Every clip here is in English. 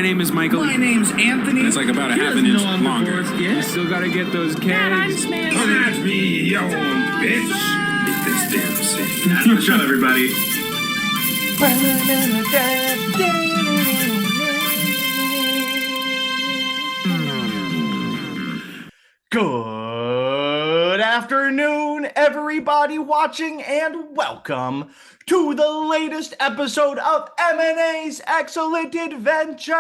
My name is Michael. My name's Anthony. It's like about a half an inch longer. You still gotta get those kegs. Come at me, you old bitch. Eat this damn city. What's up, everybody? Good afternoon, everybody watching, and welcome to the latest episode of M&A's Excellent Adventures,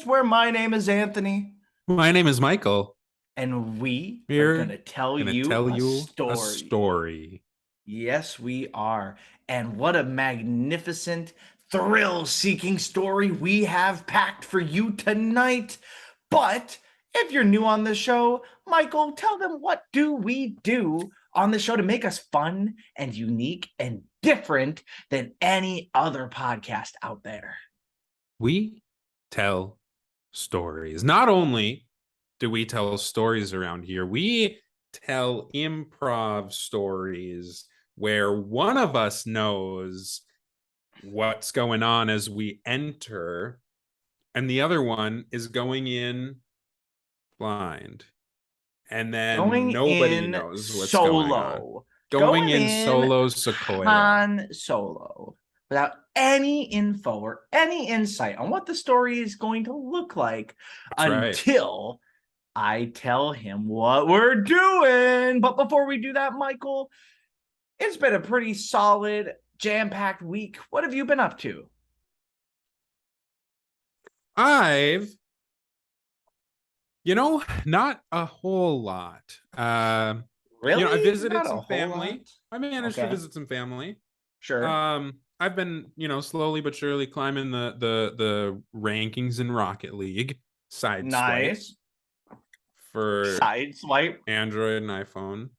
where my name is Anthony. My name is Michael. And we We're are going to tell you a story. Yes, we are. And what a magnificent, thrill-seeking story we have packed for you tonight. But if you're new on the show, Michael, tell them, what do we do on the show to make us fun and unique and different than any other podcast out there? We tell stories. Not only do we tell stories around here, we tell improv stories where one of us knows what's going on as we enter, and the other one is going in blind. And then nobody knows what's going on. Going in solo Sequoia. Han Solo. Without any info or any insight on what the story is going to look like. That's until I tell him what we're doing. But before we do that, Michael, it's been a pretty solid, jam-packed week. What have you been up to? Not a whole lot. Really? I visited some family. I managed to visit some family. Sure. I've been, slowly but surely climbing the rankings in Rocket League. Nice. For side swipe, Android and iPhone.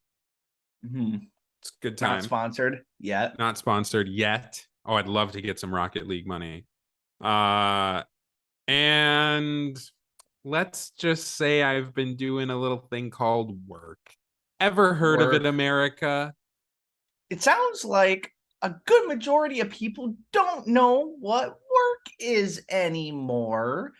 Mm-hmm. It's a good time. Not sponsored yet. Not sponsored yet. Oh, I'd love to get some Rocket League money. And let's just say I've been doing a little thing called work. Ever heard of it, America? It sounds like a good majority of people don't know what work is anymore.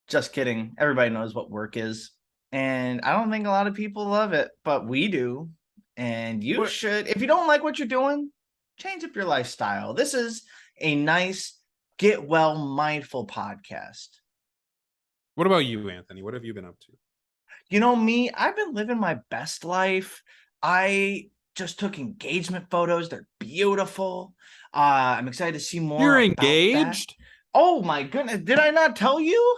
Just kidding. Everybody knows what work is. And I don't think a lot of people love it, but we do. And you should. If you don't like what you're doing, change up your lifestyle. This is a nice, get well mindful podcast. What about you, Anthony? What have you been up to? You know me, I've been living my best life. I just took engagement photos. They're beautiful. I'm excited to see more. You're engaged? That. Oh my goodness. Did I not tell you?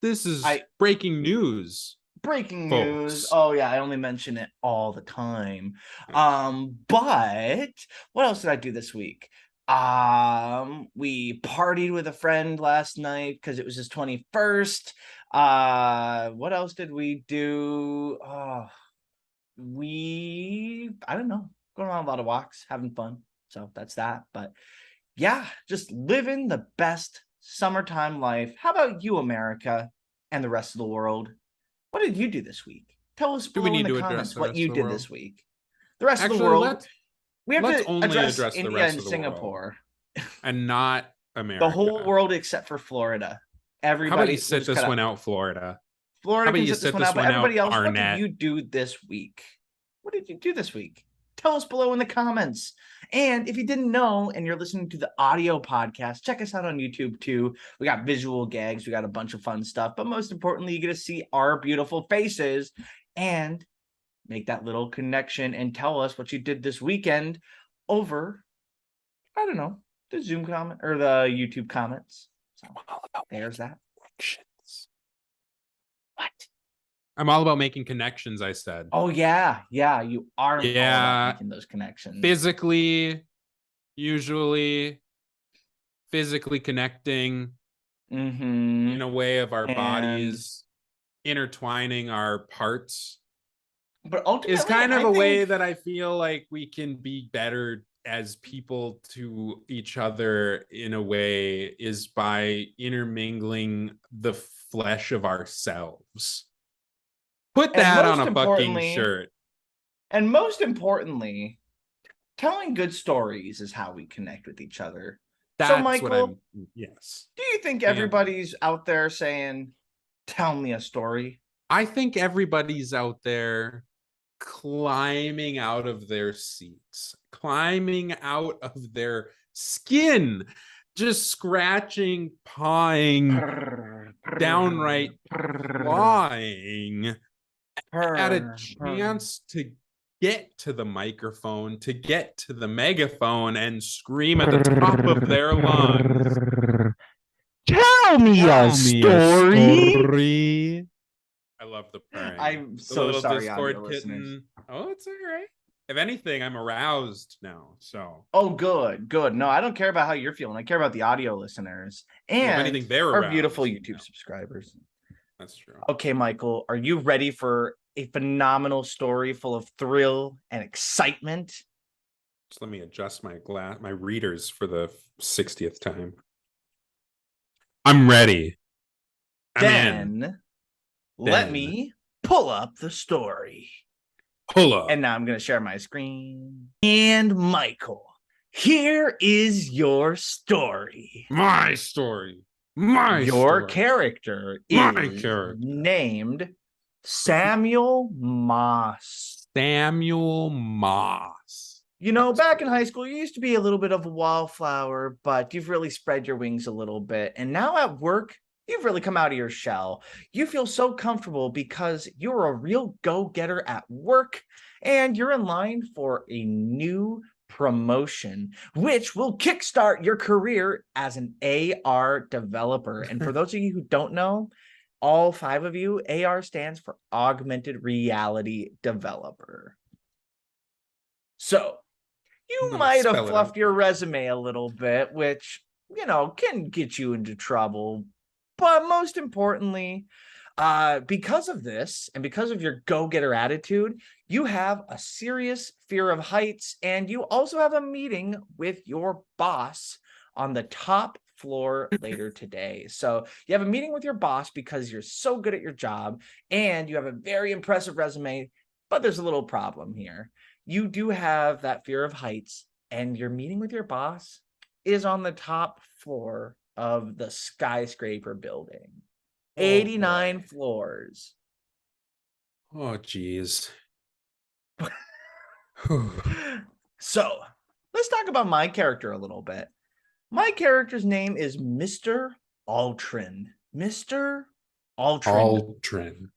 This is breaking news. Breaking folks. News. Oh yeah, I only mention it all the time. But what else did I do this week? We partied with a friend last night because it was his 21st. What else did we do? I don't know, going on a lot of walks, having fun. So that's that. But yeah, just living the best summertime life. How about you, America, and the rest of the world? What did you do this week? Tell us below in the comments what you did this week. The rest of the world. We have to address India and Singapore. And not America. The whole world except for Florida. Everybody. How about you sit this one out, Florida? Florida can sit this one out, but everybody else, what did you do this week? What did you do this week? Tell us below in the comments. And if you didn't know and you're listening to the audio podcast, check us out on YouTube too. We got visual gags. We got a bunch of fun stuff. But most importantly, you get to see our beautiful faces and make that little connection and tell us what you did this weekend over, I don't know, the Zoom comment or the YouTube comments. So there's that. Connections. What? I'm all about making connections, I said. Oh, yeah. Yeah, you are all about making those connections. Physically, usually, physically connecting in a way of our bodies, intertwining our parts. But ultimately, is kind of a way that I feel like we can be better as people to each other in a way is by intermingling the flesh of ourselves. Put that on a fucking shirt. And most importantly, telling good stories is how we connect with each other. That's Michael, yes. Do you think everybody's out there saying, tell me a story? I think everybody's out there climbing out of their seats, climbing out of their skin, just scratching, pawing, downright clawing at a chance to get to the microphone, to get to the megaphone and scream at the top of their lungs. Tell me a story. I love the purring. I'm so the little sorry, Discord audio kitten. listeners. Oh, it's all right. If anything, I'm aroused now. So. Oh, good. No, I don't care about how you're feeling. I care about the audio listeners and if anything, they're our aroused, beautiful YouTube subscribers. That's true. Okay, Michael, are you ready for a phenomenal story full of thrill and excitement? Just let me adjust my readers for the 60th time. I'm ready. Let me pull up the story. Pull up. And now I'm going to share my screen. And Michael, here is your story. My story. Your character is named Samuel Moss. Samuel Moss. You know, back in high school, you used to be a little bit of a wallflower, but you've really spread your wings a little bit. And now at work, you've really come out of your shell. You feel so comfortable because you're a real go-getter at work and you're in line for a new promotion, which will kickstart your career as an AR developer. And for those of you who don't know, all 5 of you, AR stands for augmented reality developer. So you might have fluffed your resume a little bit, which, you know, can get you into trouble. But most importantly, because of this and because of your go-getter attitude, you have a serious fear of heights, and you also have a meeting with your boss on the top floor later today. So you have a meeting with your boss because you're so good at your job and you have a very impressive resume, but there's a little problem here. You do have that fear of heights, and your meeting with your boss is on the top floor of the skyscraper building. 89 floors. Oh, geez. So let's talk about my character a little bit. My character's name is Mr. Altrin. Mr. Altrin.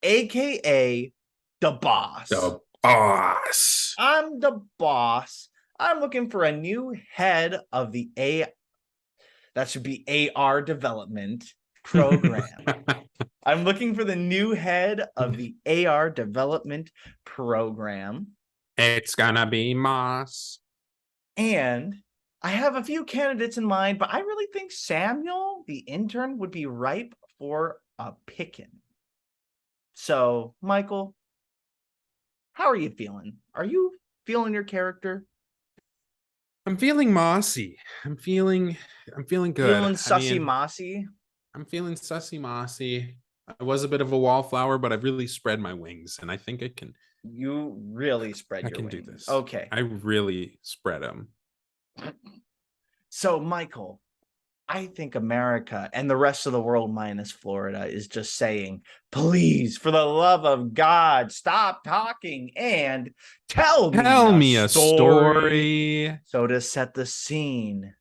AKA the boss. The boss. I'm the boss. I'm looking for a new head of the that should be AR development program. I'm looking for the new head of the AR development program. It's gonna be Moss. And I have a few candidates in mind, but I really think Samuel, the intern, would be ripe for a picking. So, Michael, how are you feeling? Are you feeling your character? I'm feeling mossy. I'm feeling good. Feeling sussy mossy? I'm feeling sussy mossy. I was a bit of a wallflower, but I've really spread my wings, and I think I can. You really spread your wings. I can do this. Okay. I really spread them. So, Michael, I think America and the rest of the world minus Florida is just saying, please, for the love of God, stop talking and tell me a story. So to set the scene,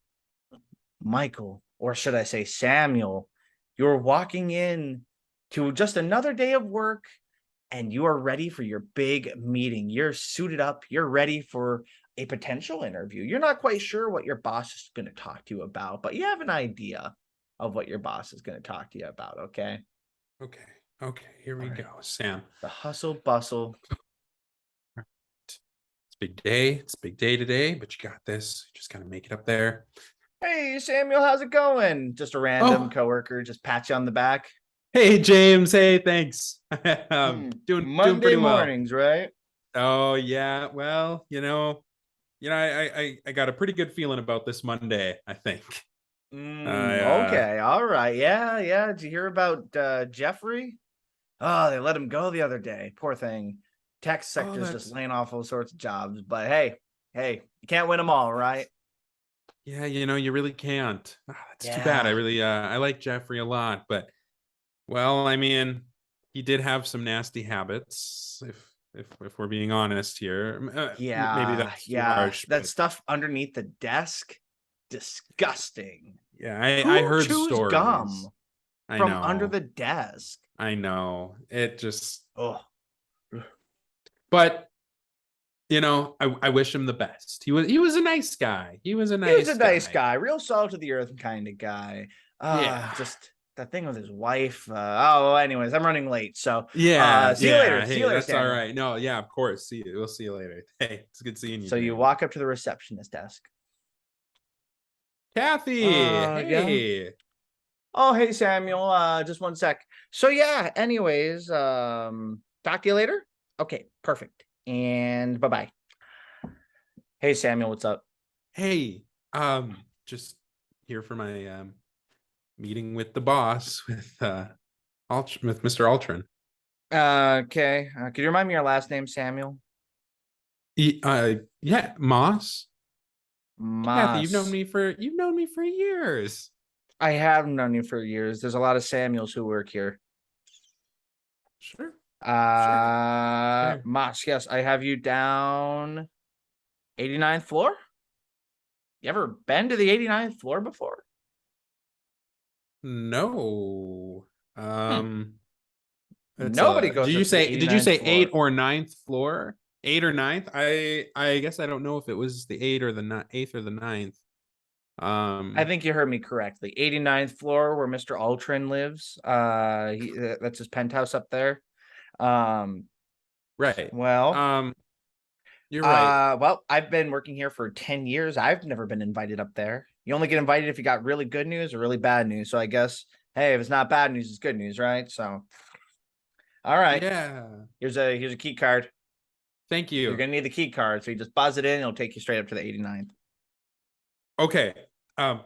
Michael, or should I say Samuel, you're walking in to just another day of work and you are ready for your big meeting. You're suited up. You're ready for a potential interview. You're not quite sure what your boss is going to talk to you about, but you have an idea of what your boss is going to talk to you about, okay? Okay, here we go, Sam. The hustle bustle. It's a big day. It's a big day today, but you got this. You just got to make it up there. Hey, Samuel, how's it going? Just a random coworker just pat you on the back. Hey, James. Hey, thanks. Doing Monday pretty well. Mornings, right? Oh, yeah. Well, I got a pretty good feeling about this Monday, I think. Okay, all right. Yeah. Did you hear about Jeffrey? Oh, they let him go the other day. Poor thing. Tech sector's just laying off all sorts of jobs. But hey, you can't win them all, right? Yeah, you really can't. That's too bad. I Yeah. really I like Jeffrey a lot, but well, I mean, he did have some nasty habits, if we're being honest here. Maybe Yeah, that's too yeah. harsh, That but stuff underneath the desk, disgusting. yeah, I Who heard chews stories. gum I from under know. the desk? I know. It just Oh, but I wish him the best. He was a nice guy. He was a he was a nice nice guy. guy, real salt of the earth kind of guy. Yeah. Just that thing with his wife. Anyways, I'm running late. So Yeah, see you later. yeah. See you Hey, later, that's all Samuel. right. No, yeah, of course. See you. We'll see you later. Hey, it's good seeing you, So you James. walk up to the receptionist desk. Kathy, Yeah. hey. Oh, hey Samuel. Just one sec. So yeah, anyways, talk to you later. Okay, perfect. And bye-bye. Hey Samuel, what's up? Hey, just here for my meeting with the boss with Mr. Altrin. Okay. Could you remind me your last name, Samuel? Yeah, Moss. Kathy, Mas. you've known me for years. I have known you for years. There's a lot of Samuels who work here. Sure. Sure. Mas, yes, I have you down 89th floor. You ever been to the 89th floor before? No. It's Nobody goes up to the did you 89th say floor. 8th or 9th floor? 8th or 9th? I guess I don't know if it was the 8th or the 8th or the 9th. I think you heard me correctly. 89th floor where Mr. Altrin lives. That's his penthouse up there. Right. Well, You're right. well, I've been working here for 10 years. I've never been invited up there. You only get invited if you got really good news or really bad news. So I guess, hey, if it's not bad news, it's good news, right? So, all right. Yeah. Here's a key card. Thank you. You're gonna need the key card, so you just buzz it in. It'll take you straight up to the 89th. Okay.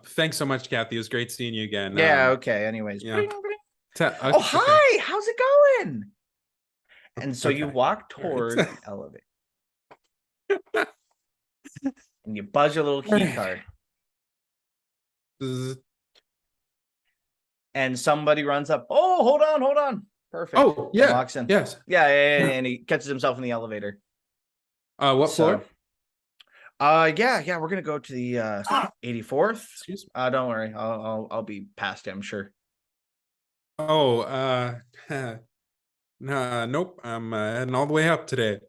Thanks so much, Kathy. It was great seeing you again. Yeah. Okay. Anyways. Yeah. Oh, hi. How's it going? And so you walk towards the elevator. And you buzz your little key card. And somebody runs up. Oh, hold on. Perfect. Oh, yeah. And walks in. Yes. Yeah, and he catches himself in the elevator. What floor? Yeah, we're gonna go to the 84th. Excuse me. Don't worry. I'll be past it, I'm sure. Oh, nah, nope. I'm heading all the way up today.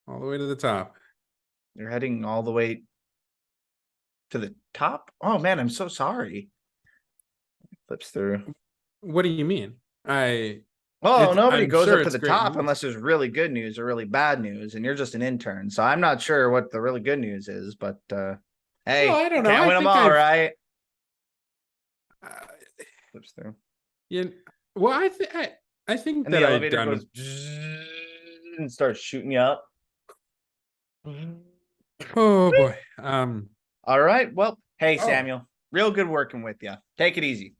All the way to the top. You're heading all the way to the top? Oh man, I'm so sorry. Flips through. What do you mean? Nobody goes sure up to the top news. unless there's really good news or really bad news, and you're just an intern. So I'm not sure what the really good news is, but hey, well, I don't know. Can't win them all, right? Flips through. Yeah. Well, I think And that the I've elevator done goes and starts shooting you up. Oh boy. All right. Well, hey Samuel, real good working with you. Take it easy.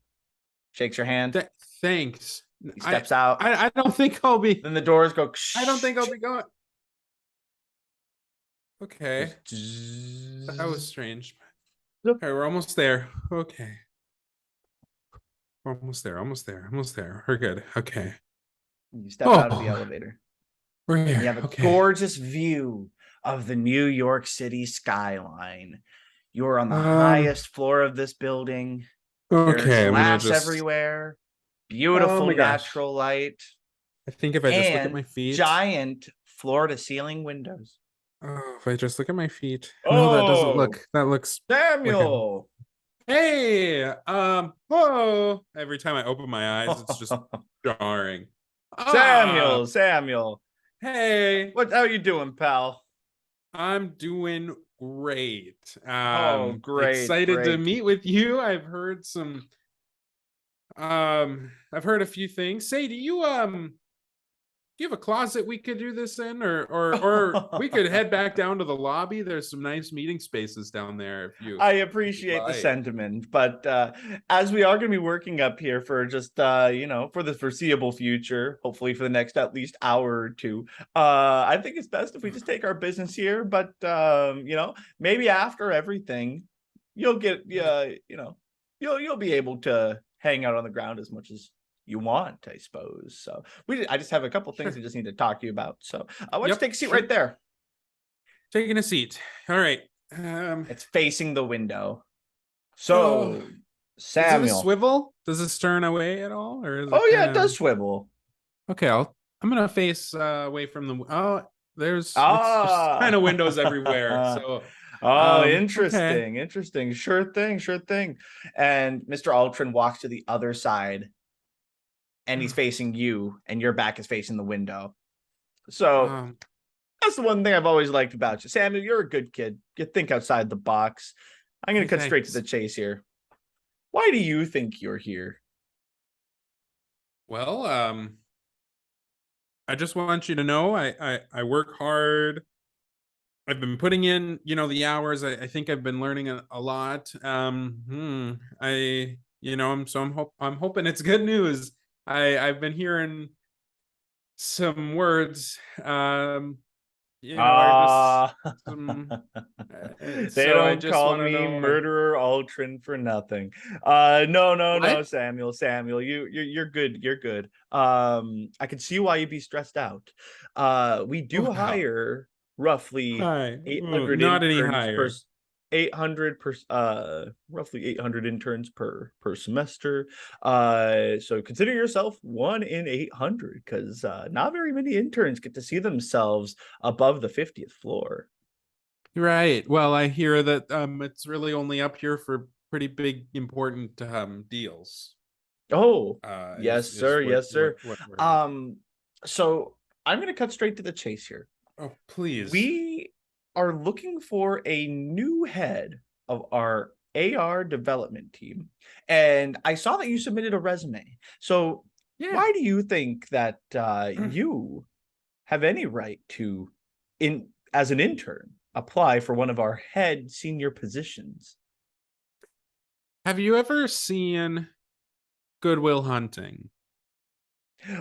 Shakes your hand. Thanks. He steps out. I don't think I'll be. Then the doors go. I don't think I'll be going. Okay. That was strange. Yep. Okay, we're almost there. Okay. We're almost there. We're good. Okay. You step out of the elevator. We're here. And you have a gorgeous view of the New York City skyline. You're on the highest floor of this building. Okay. There's glass everywhere. Beautiful natural light. I think if I just look at my feet. Giant floor to ceiling windows. Oh, if I just look at my feet. No, that doesn't look. That looks. Samuel. Hey. Whoa. Every time I open my eyes, it's just jarring. Samuel. Hey. How are you doing, pal? I'm doing great. Great. Excited to meet with you. I've heard a few things. Say, do you you have a closet we could do this in, or we could head back down to the lobby? There's some nice meeting spaces down there if you I appreciate the sentiment, but as we are going to be working up here for just for the foreseeable future, hopefully for the next at least hour or two, I think it's best if we just take our business here. But maybe after everything, you'll get you'll be able to hang out on the ground as much as you want, I suppose. So I just have a couple things I just need to talk to you about. So why don't you take a seat right there? Taking a seat. All right. It's facing the window. So Samuel, does it swivel? Does it turn away at all, or is it does swivel. Okay, I'm gonna face away from the. There's kind of windows everywhere. So interesting. Sure thing. And Mr. Ultron walks to the other side, and he's facing you, and your back is facing the window. So that's the one thing I've always liked about you, Samuel. You're a good kid. You think outside the box. I'm going to cut straight to the chase here. Why do you think you're here? Well, I just want you to know I work hard. I've been putting in, the hours. I think I've been learning a lot. I'm hoping it's good news. I've been hearing some words. They don't call me Murderer Ultron for nothing. No, Samuel. You're good. You're good. I can see why you'd be stressed out. We do hire roughly 800 not any higher. 800 roughly 800 interns per semester. So consider yourself 1 in 800, because not very many interns get to see themselves above the 50th floor. Right. Well, I hear that it's really only up here for pretty big important deals. Yes, sir. So I'm going to cut straight to the chase here. Oh, please. We are looking for a new head of our AR development team, and I saw that you submitted a resume. So why do you think that you have any right to, as an intern, apply for one of our head senior positions? Have you ever seen Good Will Hunting?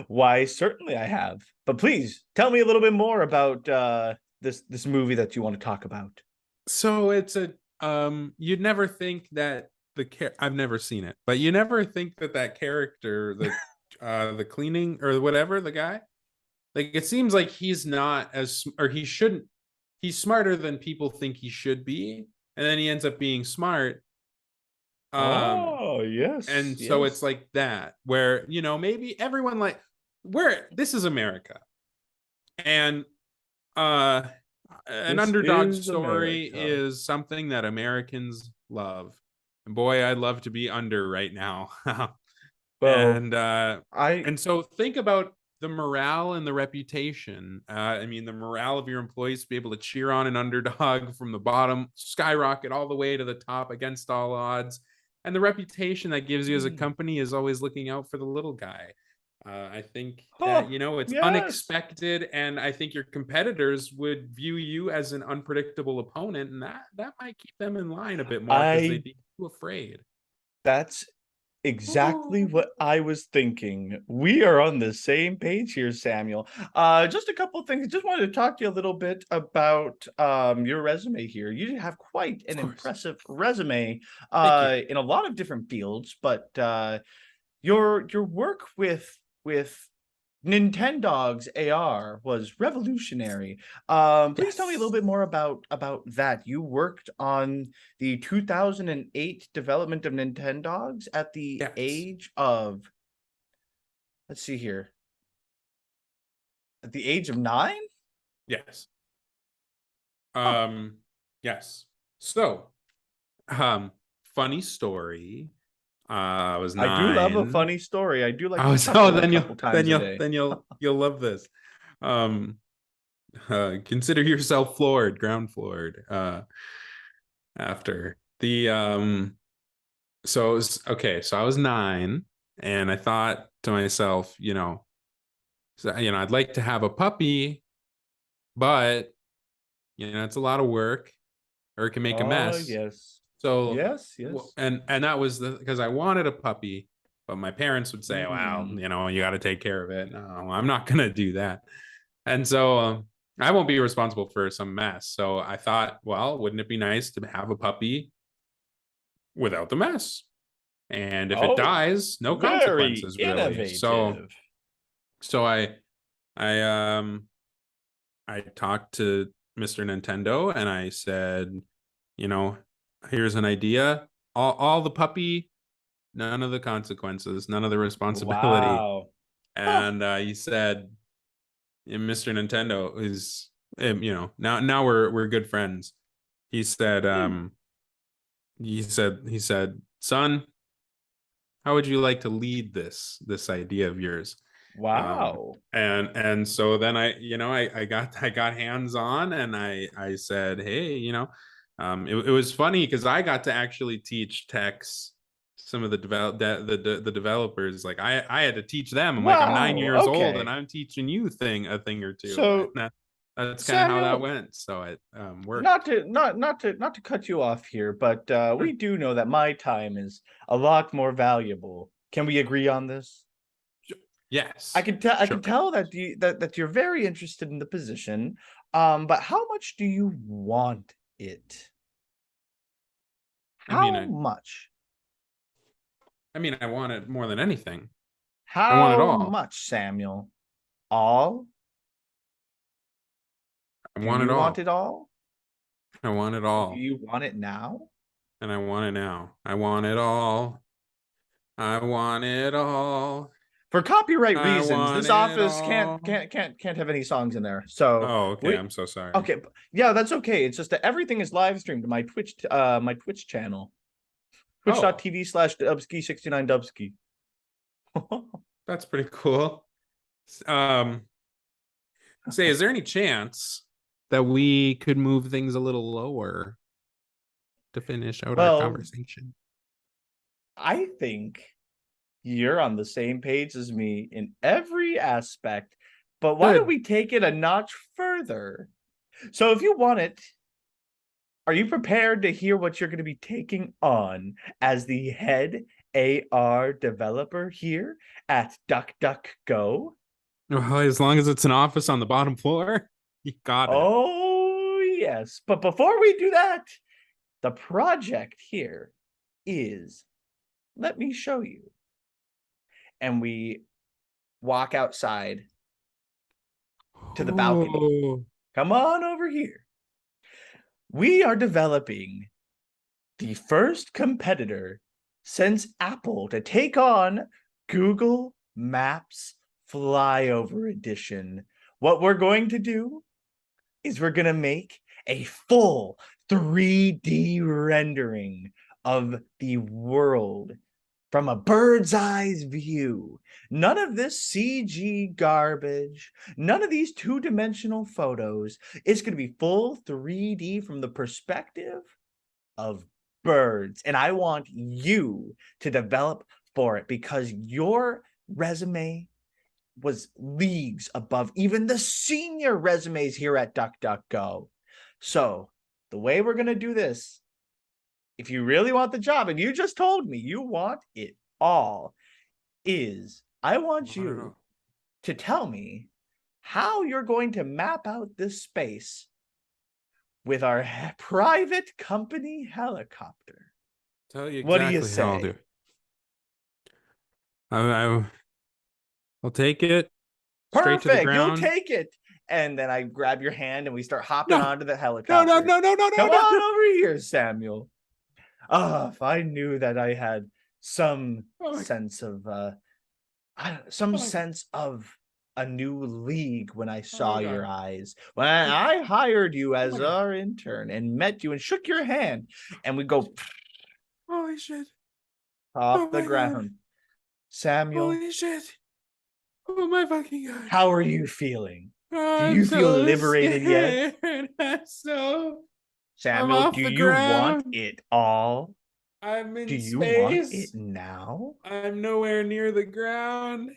Why, certainly I have. But please tell me a little bit more about this movie that you want to talk about. So it's you'd never think that I've never seen it, but you never think that character, the cleaning or whatever, the guy, like, it seems like he's not he shouldn't, he's smarter than people think he should be, and then he ends up being smart. Yes. And so it's like that, where, maybe everyone, like, this is America, and an underdog story is something that Americans love. And boy, I'd love to be under right now. And so think about the morale and the reputation. The morale of your employees to be able to cheer on an underdog from the bottom, skyrocket all the way to the top against all odds. And the reputation that gives you as a company is always looking out for the little guy. I think that, it's unexpected, and I think your competitors would view you as an unpredictable opponent, and that might keep them in line a bit more, because they'd be too afraid. That's exactly what I was thinking. We are on the same page here, Samuel. Just a couple of things. Just wanted to talk to you a little bit about your resume here. You have quite an impressive resume in a lot of different fields, but your work with Nintendogs AR was revolutionary. Please tell me a little bit more about that. You worked on the 2008 development of Nintendogs at the age of, let's see here, at the age of 9? Yes. Yes. So, funny story. I was 9. I do love a funny story. I do like. Then you'll love this. Consider yourself ground floored. After the so I was 9, and I thought to myself, So, I'd like to have a puppy, but it's a lot of work, or it can make a Oh, mess. yes. So, Yes, yes. and that was because I wanted a puppy, but my parents would say, "Well, Mm. you got to take care of it." No, I'm not gonna do that, and so I won't be responsible for some mess. So I thought, well, wouldn't it be nice to have a puppy without the mess? And if it Oh, dies, no very consequences really. So, innovative. so I I talked to Mr. Nintendo and I said, you know, here's an idea. All the puppy, none of the consequences, none of the responsibility. Wow. Huh. And he said, and Mr. Nintendo is, now we're good friends. He said, Hmm. he said, son, how would you like to lead this idea of yours? Wow. And so then I got hands on and I said, hey, it was funny because I got to actually teach Tex some of the developers. Like I had to teach them. I'm like, I'm 9 years Wow. old and Okay. I'm teaching you a thing or two. And So, that's kind of how that Samuel, went. So it worked. not to cut you off here, but Sure. we do know that my time is a lot more valuable. Can we agree on this? I Yes. can tell I Sure. can tell that that you're very interested in the position. But how much do you want it? I mean, How much? I want it more than anything. I want it How all. much, Samuel? All? I Do want it you want all. it all? I want it Do all. you want it now? And I want it now. I want it all. I want it all. For copyright I reasons, want this it office all. can't have any songs in there. So Oh, okay. we I'm so sorry. okay, yeah, that's okay. It's just that everything is live streamed to my Twitch channel. Oh, Twitch.tv/Dubsky69Dubsky. that's pretty cool. Um, say, is there any chance that we could move things a little lower to finish out our Well, conversation? I think you're on the same page as me in every aspect, but why don't Good. we take it a notch further? So if you want it, are you prepared to hear what you're going to be taking on as the head AR developer here at DuckDuckGo? Well, as long as it's an office on the bottom floor, you got it. Oh, yes. But before we do that, the project here is, let me show you. And we walk outside to the balcony. Oh. Come on over here. We are developing the first competitor since Apple to take on Google Maps Flyover Edition. What we're going to do is we're going to make a full 3D rendering of the world from a bird's eye view. None of this CG garbage, none of these two-dimensional photos. It's going to be full 3D from the perspective of birds. And I want you to develop for it because your resume was leagues above even the senior resumes here at DuckDuckGo. So the way we're going to do this, if you really want the job, and you just told me you want it all, is I want you to tell me how you're going to map out this space with our private company helicopter. Tell you What do you exactly how I'll say? do it. I'll take it straight to the Perfect. You'll ground. take it. And then I grab your hand and we start hopping No, onto the no, helicopter. no. Come on over here, Samuel. If I knew that I had some sense of sense of a new league when I saw your eyes. When I hired you as our intern and met you and shook your hand, and we go Holy shit. off the ground. Samuel, Holy shit. Oh my fucking god. how are you feeling? Do I'm you feel so liberated scared. yet? I'm Samuel, off do the you want ground. it all? I'm Do in you want space. it now? I'm nowhere near the ground.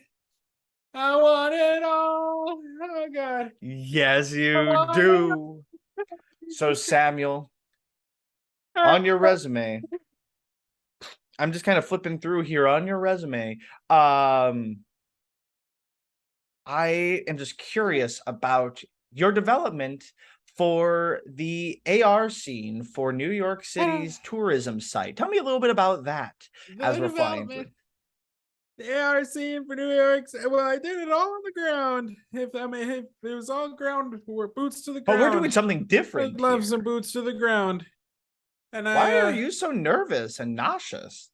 I want it all. Oh God. Yes, you do. So Samuel, on your resume, I'm just kind of flipping through here on your resume. I am just curious about your development for the AR scene for New York City's tourism site. Tell me a little bit about that as we're flying through. The AR scene for New York. Well, I did it all on the ground. If it was all ground, boots to the ground. But we're doing something different. I'd love some boots to the ground. And why are you so nervous and nauseous?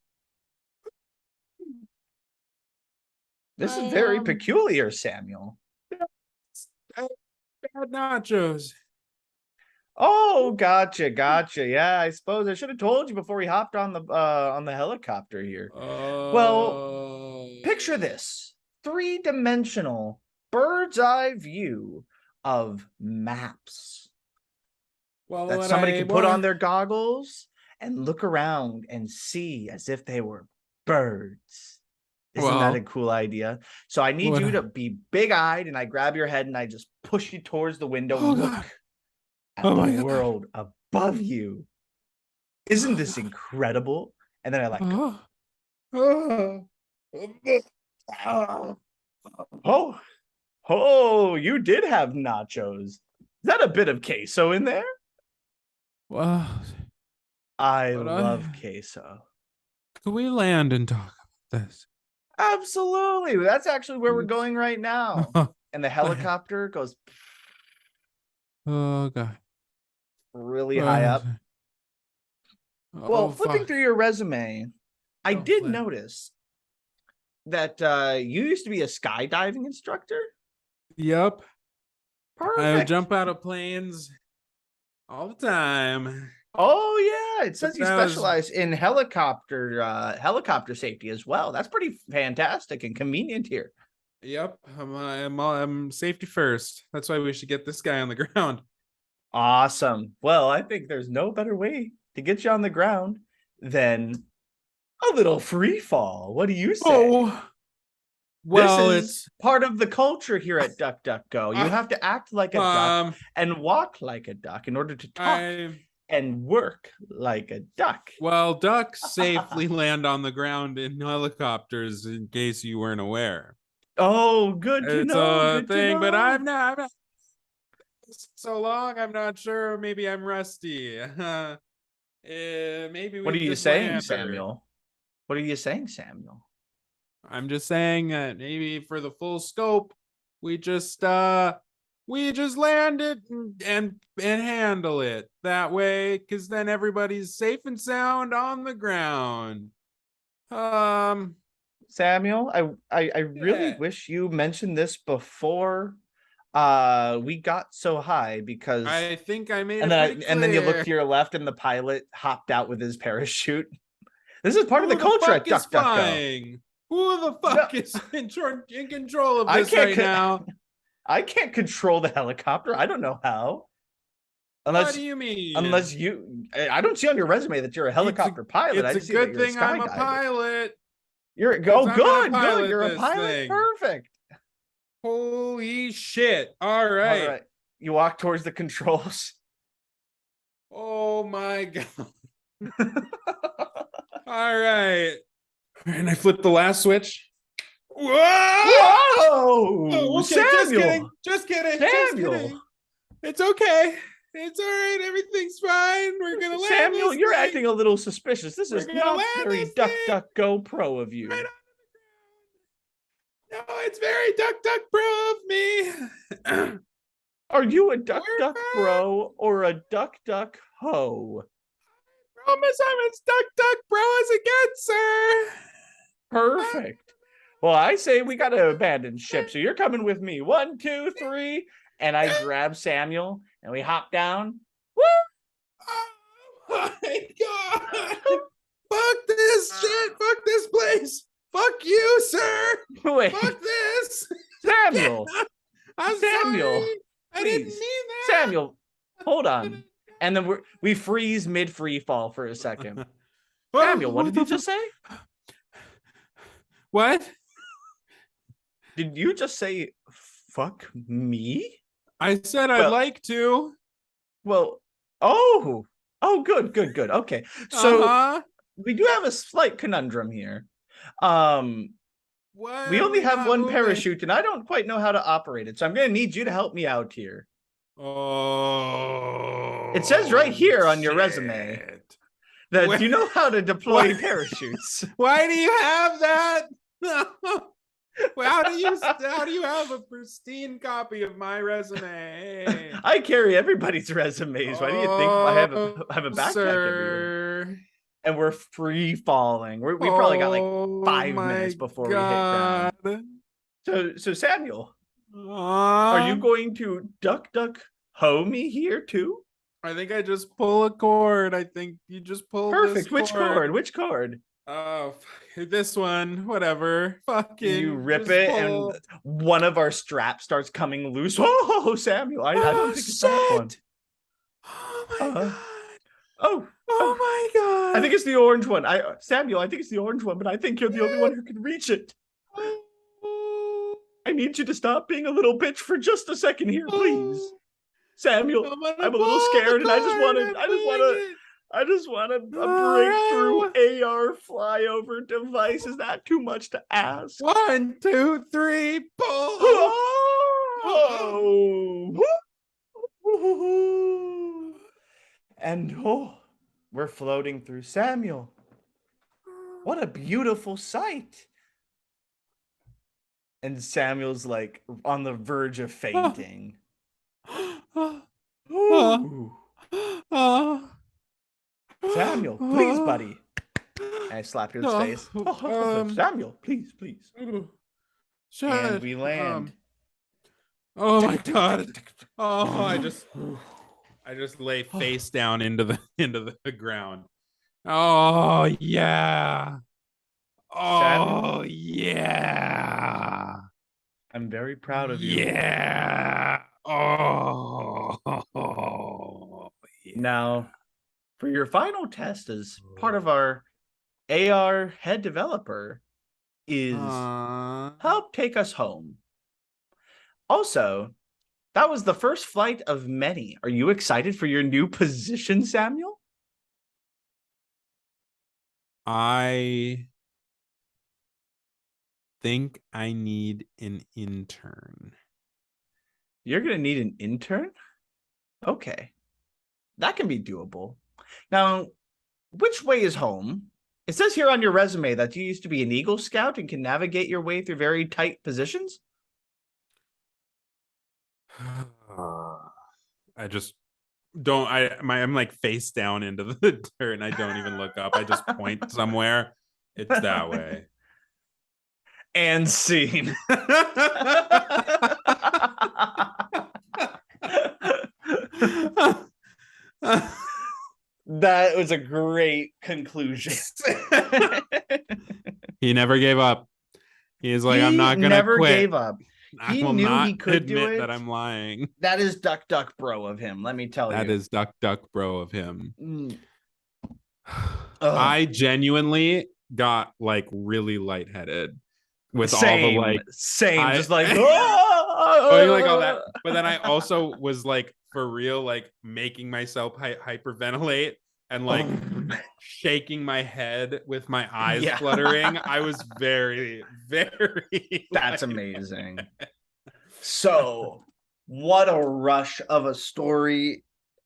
This is very peculiar, Samuel. Bad nachos. Oh, gotcha. Yeah, I suppose I should have told you before we hopped on the helicopter here. Well, picture this: 3-dimensional bird's eye view of maps. Well, that somebody can put on their goggles and look around and see as if they were birds. Isn't that a cool idea? So I need you to be big-eyed, and I grab your head and I just push you towards the window and look at the world above you. Isn't this incredible? And then I let go. Oh, you did have nachos. Is that a bit of queso in there? Wow. I love queso. Can we land and talk about this? Absolutely. That's actually where we're going right now. And the helicopter goes God. Really high up. Well, flipping through your resume, I did notice that you used to be a skydiving instructor. Yep. Perfect. I would jump out of planes all the time. Oh yeah, it says you specialize in helicopter safety as well. That's pretty fantastic and convenient here. Yep, I'm safety first. That's why we should get this guy on the ground. Awesome. Well, I think there's no better way to get you on the ground than a little free fall. What do you say? Oh, well, it's part of the culture here at DuckDuckGo. You have to act like a duck and walk like a duck in order to talk and work like a duck. Well, ducks safely land on the ground in helicopters, in case you weren't aware. Oh, good to know. It's a thing, but I'm not so long. I'm not sure. Maybe I'm rusty. Maybe. What are you saying, Samuel? What are you saying, Samuel? I'm just saying that maybe for the full scope, we just land it and handle it that way, because then everybody's safe and sound on the ground. Samuel, I really wish you mentioned this before we got so high, because I think I made and then you look to your left and the pilot hopped out with his parachute. This is part of the culture at DuckDuckGo. Who the fuck is in control of this right now? I can't control the helicopter. I don't know how. What do you mean? Unless I don't see on your resume that you're a helicopter pilot. It's a good thing I'm a pilot. Good. You're a pilot. Thing. Perfect. Holy shit. All right. You walk towards the controls. Oh my God. All right. And I flip the last switch. Whoa! Oh, okay. Samuel. Just kidding. Samuel. It's okay. It's all right. Everything's fine. We're gonna land. Samuel, you're acting a little suspicious. This is not very DuckDuckGo pro of you. Right. No, it's very DuckDuck pro of me. Are you a DuckDuck bro or a DuckDuck ho? Promise I'm as DuckDuck bro as it gets, sir. Perfect. Well, I say we gotta abandon ship. So you're coming with me. 1, 2, 3, and I grab Samuel and we hop down. Woo! Oh my God! Fuck this shit! Fuck this place! Fuck you, sir! Wait. Fuck this! Samuel! I'm Samuel! Sorry. I didn't mean that! Samuel, hold on. And then we freeze mid-free fall for a second. Samuel, what did you just say? What? Did you just say fuck me? I said I'd like to. Well, oh, good. Okay. So we do have a slight conundrum here. We only have one parachute, and I don't quite know how to operate it, so I'm going to need you to help me out here. Oh, it says right here on your resume that you know how to deploy parachutes. Why do you have that? How do you have a pristine copy of my resume? I carry everybody's resumes. Why do you think I have a backpack everywhere? And we're free falling. We probably got like 5 minutes before we hit ground. So Samuel, are you going to duck hoe me here too? I think I just pull a cord. I think you just pull. Perfect. Which cord? Oh, this one. Whatever. Fucking. You rip it, and one of our straps starts coming loose. Oh, Samuel! I don't think it's that one. Oh my god. Oh my god. I think it's the orange one. Samuel, I think it's the orange one, but I think you're the only one who can reach it. I need you to stop being a little bitch for just a second here, please. Samuel, I'm a little scared, and I just want a breakthrough AR flyover device. Is that too much to ask? 1, 2, 3, pull. And we're floating through. Samuel, what a beautiful sight. And Samuel's like on the verge of fainting. Samuel, please, buddy. And I slap you in the face. Samuel, please. And we land. Oh my god. Oh, I just lay face down into the ground. Oh yeah. Oh yeah. I'm very proud of you. Yeah. Oh. Yeah. Now, for your final test as part of our AR head developer is help take us home. Also, that was the first flight of many. Are you excited for your new position, Samuel? I think I need an intern. You're going to need an intern? Okay. That can be doable. Now, which way is home? It says here on your resume that you used to be an Eagle Scout and can navigate your way through very tight positions. I just don't. I'm like face down into the dirt, and I don't even look up. I just point somewhere. It's that way. And scene. That was a great conclusion. He never gave up. He's like, I'm not gonna never quit. Gave up. He knew he could do it. That I'm lying. That is duck bro of him. Let me tell you. That is duck bro of him. I genuinely got like really lightheaded with all the like just like like all that. But then I also was like for real, like making myself hyperventilate and like shaking my head with my eyes fluttering. I was very, very. That's amazing. So, what a rush of a story.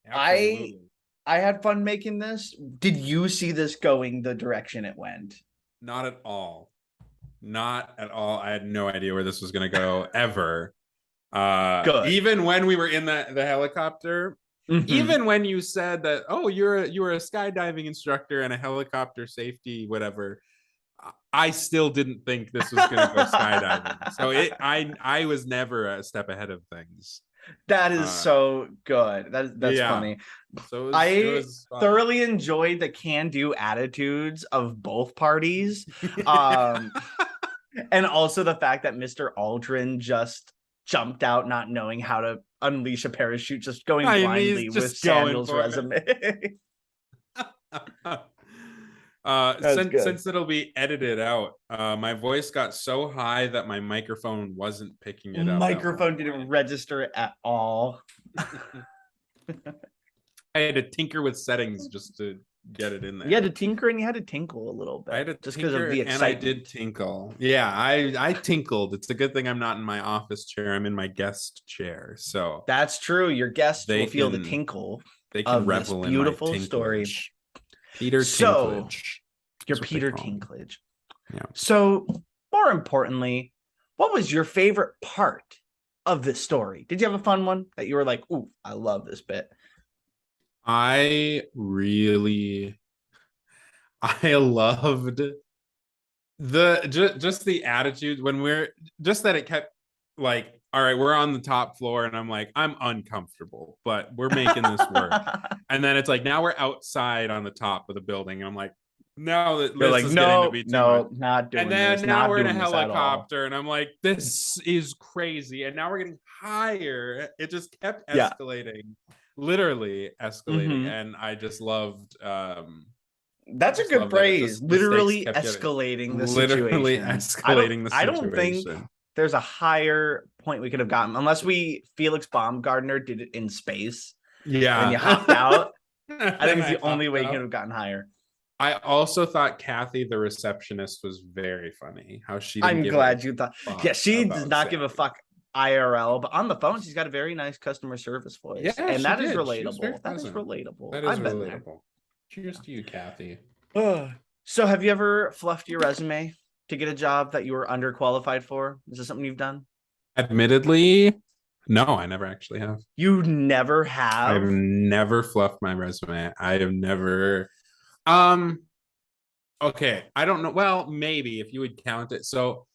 Absolutely. I had fun making this. Did you see this going the direction it went? Not at all. Not at all. I had no idea where this was going to go ever. Good. Even when we were in the helicopter, even when you said that, oh, you were a skydiving instructor and a helicopter safety, whatever, I still didn't think this was going to go skydiving. So I was never a step ahead of things. That is so good. That's funny. So it was thoroughly enjoyed the can-do attitudes of both parties. And also the fact that Mr. Aldrin just jumped out not knowing how to unleash a parachute, just going blindly with Samuel's resume. Since it'll be edited out, my voice got so high that my microphone wasn't picking it up. Microphone didn't register at all. I had to tinker with settings just to get it in there. You had to tinker and you had to tinkle a little bit. I had to just because of the excitement. And I did tinkle. Yeah, I tinkled. It's a good thing I'm not in my office chair. I'm in my guest chair. So that's true. Your guests will feel the tinkle. They can revel in beautiful story. Peter Tinklage. Your Peter Tinklage. Yeah. So, more importantly, what was your favorite part of this story? Did you have a fun one that you were like, "Ooh, I love this bit"? I loved just the attitude when we're just that it kept like, all right, we're on the top floor and I'm like, I'm uncomfortable, but we're making this work. And then it's like, now we're outside on the top of the building. And I'm like, no, this like, is no, getting to be too no, much. not doing and then this, now we're in a helicopter and I'm like, this is crazy. And now we're getting higher. It just kept escalating, literally escalating. And I just loved that's a good phrase. Literally escalating the situation. Literally escalating the situation. I don't think there's a higher point we could have gotten unless Felix Baumgartner did it in space. Yeah. And you hopped out. I think it's the only way you could have gotten higher. I also thought Kathy, the receptionist, was very funny. How she I'm glad you thought. Yeah, she does not give a fuck IRL, but on the phone, she's got a very nice customer service voice. Yeah, and that is relatable. That is relatable. That is relatable. Cheers to you, Kathy. So have you ever fluffed your resume to get a job that you were underqualified for? Is this something you've done? Admittedly, no, I never actually have. You never have? I've never fluffed my resume. I have never... okay, I don't know. Well, maybe if you would count it. So,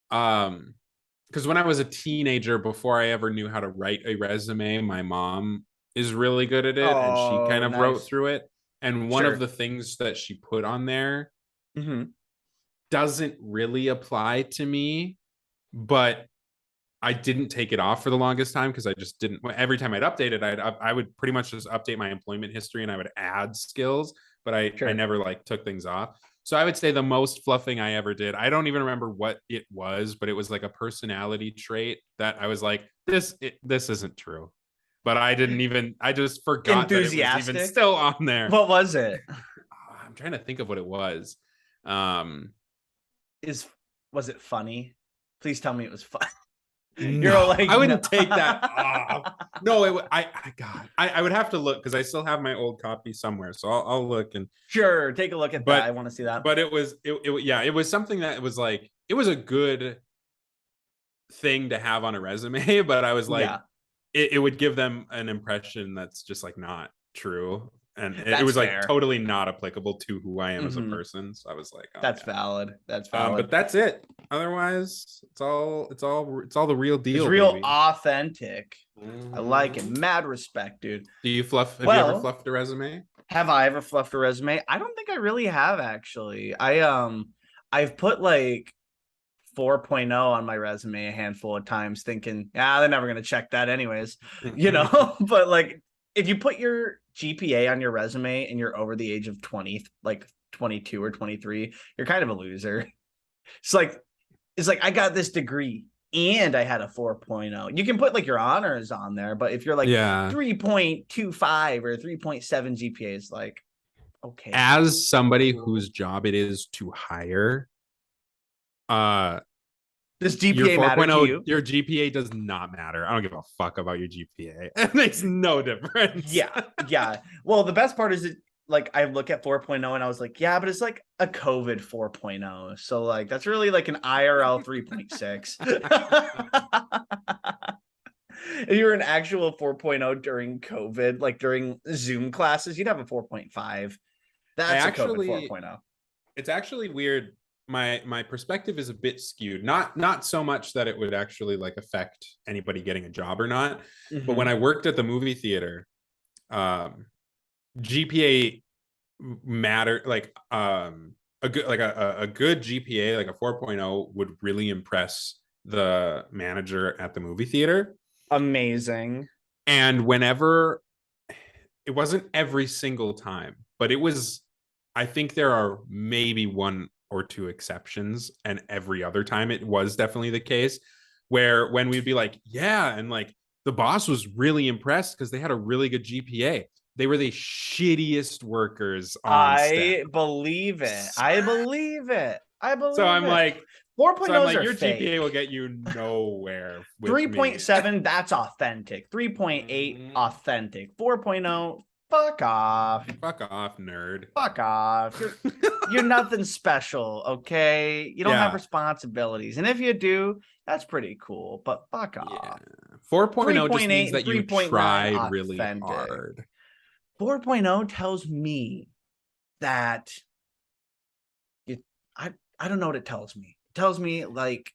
because when I was a teenager, before I ever knew how to write a resume, my mom is really good at it, and she kind of wrote through it. And one of the things that she put on there doesn't really apply to me, but I didn't take it off for the longest time because I just didn't. Every time I'd update it, I would pretty much just update my employment history and I would add skills, but I never like took things off. So I would say the most fluffing I ever did, I don't even remember what it was, but it was like a personality trait that I was like, this isn't true. But I just forgot that it was even still on there. What was it? I'm trying to think of what it was. Was it funny? Please tell me it was fun. You're like, I wouldn't take that off. No, I would have to look because I still have my old copy somewhere. So I'll look and take a look at that. I want to see that. But it was something that was like, it was a good thing to have on a resume, but I was like, it would give them an impression that's just like not true. And it was like totally not applicable to who I am as a person. So I was like, that's valid. That's valid. But that's it. Otherwise, it's all the real deal. It's real authentic. I like it. Mad respect, dude. Do you fluff? Have you ever fluffed a resume? Have I ever fluffed a resume? I don't think I really have, actually. I've put like 4.0 on my resume a handful of times, thinking, they're never gonna check that anyways, But like, if you put your GPA on your resume and you're over the age of 20, like 22 or 23, you're kind of a loser. It's like I got this degree and I had a 4.0. You can put like your honors on there, but if you're like 3.25 or 3.7 GPA is like, okay. As somebody whose job it is to hire, does GPA matter to you? Your GPA does not matter. I don't give a fuck about your GPA. It makes no difference. Yeah. Well, the best part is it, like, I look at 4.0 and I was like, but it's like a COVID 4.0. So like, that's really like an IRL 3.6. If you were an actual 4.0 during COVID, like during Zoom classes, you'd have a 4.5. That's a COVID 4.0. It's actually weird. My perspective is a bit skewed. Not so much that it would actually like affect anybody getting a job or not, but when I worked at the movie theater, GPA mattered. Like a good GPA, like a 4.0, would really impress the manager at the movie theater. Amazing. And whenever, it wasn't every single time, but it was I think there are maybe one or two exceptions, and every other time it was definitely the case where when we'd be like, yeah, and like the boss was really impressed because they had a really good GPA. They were the shittiest workers on staff. I believe it. I believe it. I believe So I'm it. like, 4.0s are your fake. GPA will get you nowhere. 3.7, that's authentic. 3.8, authentic. 4.0, fuck off. Fuck off, nerd. Fuck off. You're nothing special, okay? You don't have responsibilities. And if you do, that's pretty cool, but fuck off. 4.0 just means that you tried really hard. 4.0 tells me that I don't know what it tells me. It tells me, like,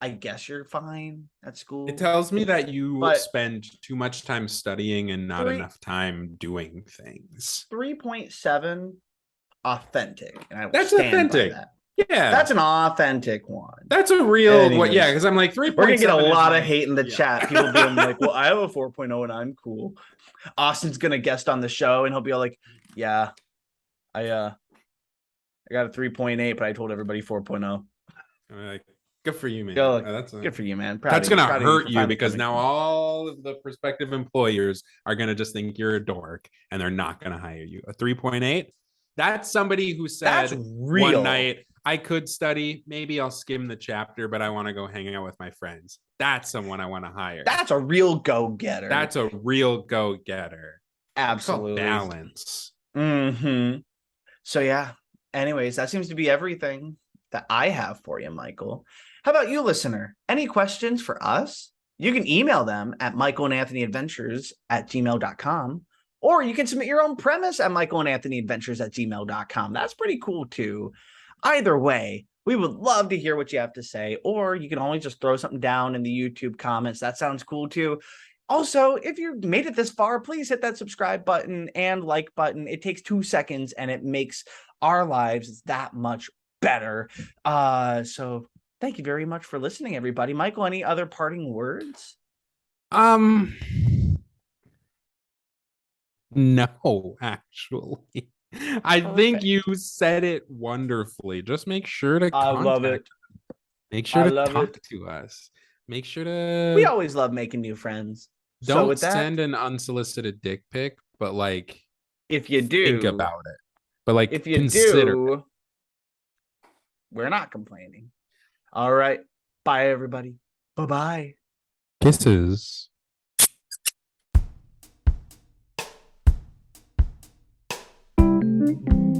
I guess you're fine at school. It tells me that you spend too much time studying and not enough time doing things. 3.7, authentic. And I will That's stand authentic. by that. Yeah. That's an authentic one. That's a real one. Yeah, because I'm like 3.7. We're going to get a lot of hate in the chat. People being like, well, I have a 4.0 and I'm cool. Austin's going to guest on the show and he'll be all like, yeah, I got a 3.8, but I told everybody 4.0. I'm like, good for you, man. That's good for you, man. That's going to hurt you because now all of the prospective employers are going to just think you're a dork and they're not going to hire you. A 3.8, that's somebody who said one night, I could study. Maybe I'll skim the chapter, but I want to go hang out with my friends. That's someone I want to hire. That's a real go-getter. That's a real go-getter. Absolutely. Balance. Mm-hmm. So, yeah. Anyways, that seems to be everything that I have for you, Michael. How about you, listener? Any questions for us? You can email them at michaelandanthonyadventures@gmail.com, or you can submit your own premise at michaelandanthonyadventures@gmail.com. That's pretty cool, too. Either way, we would love to hear what you have to say, or you can always just throw something down in the YouTube comments. That sounds cool, too. Also, if you made it this far, please hit that subscribe button and like button. It takes 2 seconds, and it makes our lives that much better. So thank you very much for listening, everybody. Michael, any other parting words? No, actually. I think you said it wonderfully. Just make sure to contact. Make sure to talk to us. Make sure to. We always love making new friends. Don't send an unsolicited dick pic, but like, if you do, think about it. But like, if you do, we're not complaining. All right. Bye, everybody. Bye-bye. Kisses. Thank you.